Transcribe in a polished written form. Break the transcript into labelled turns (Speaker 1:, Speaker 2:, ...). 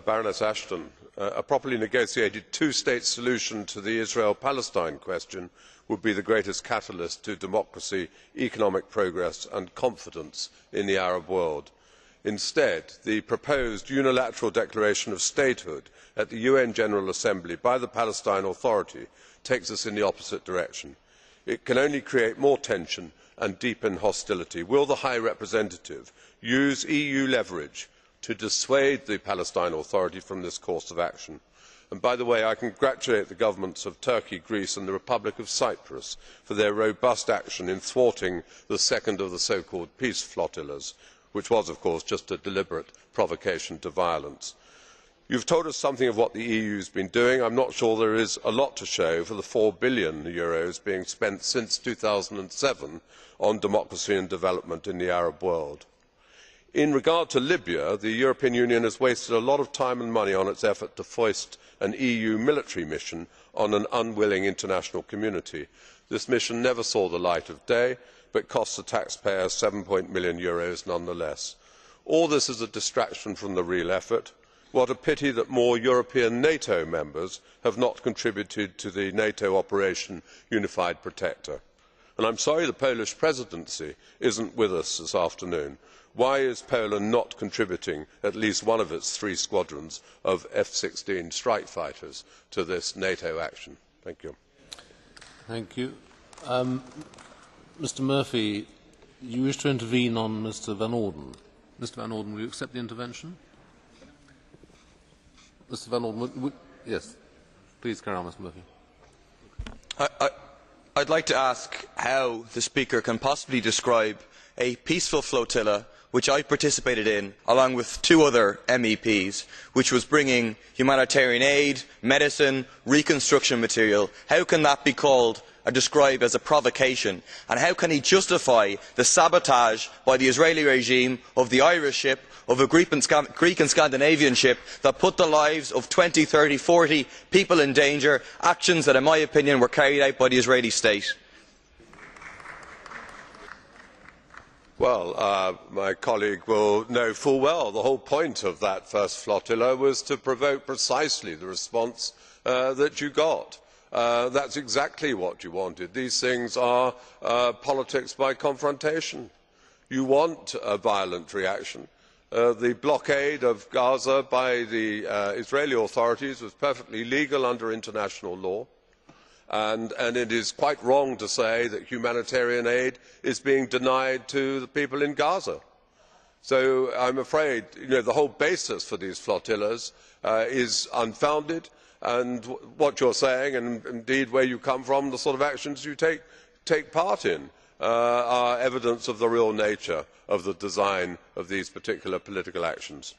Speaker 1: Baroness Ashton, a properly negotiated two-state solution to the Israel-Palestine question would be the greatest catalyst to democracy, economic progress and confidence in the Arab world. Instead, the proposed unilateral declaration of statehood at the UN General Assembly by the Palestine Authority takes us in the opposite direction. It can only create more tension and deepen hostility. Will the High Representative use EU leverage to dissuade the Palestine Authority from this course of action? And by the way, I congratulate the governments of Turkey, Greece and the Republic of Cyprus for their robust action in thwarting the second of the so-called peace flotillas, which was, of course, just a deliberate provocation to violence. You have told us something of what the EU has been doing. I am not sure there is a lot to show for the €4 billion being spent since 2007 on democracy and development in the Arab world. In regard to Libya, the European Union has wasted a lot of time and money on its effort to foist an EU military mission on an unwilling international community. This mission never saw the light of day, but cost the taxpayers €7 million nonetheless. All this is a distraction from the real effort. What a pity that more European NATO members have not contributed to the NATO Operation Unified Protector. And I am sorry the Polish Presidency is not with us this afternoon. Why is Poland not contributing at least one of its 3 squadrons of F-16 strike fighters to this NATO action? Thank you.
Speaker 2: Thank you. Mr. Murphy, you wish to intervene on Mr. Van Orden. Mr. Van Orden, will you accept the intervention? Mr. Van Orden, yes. Please carry on, Mr. Murphy.
Speaker 3: I'd like to ask how the Speaker can possibly describe a peaceful flotilla which I participated in along with 2 other MEPs, which was bringing humanitarian aid, medicine, reconstruction material. How can that be called or described as a provocation, and how can he justify the sabotage by the Israeli regime of the Irish ship, of a Greek and Scandinavian ship that put the lives of 20, 30, 40 people in danger, actions that in my opinion were carried out by the Israeli state?
Speaker 1: Well, my colleague will know full well the whole point of that first flotilla was to provoke precisely the response that you got. That is exactly what you wanted. These things are politics by confrontation. You want a violent reaction. The blockade of Gaza by the Israeli authorities was perfectly legal under international law, and it is quite wrong to say that humanitarian aid is being denied to the people in Gaza. So I am afraid the whole basis for these flotillas is unfounded, and what you are saying, and indeed where you come from, the sort of actions you take part in, are evidence of the real nature of the design of these particular political actions.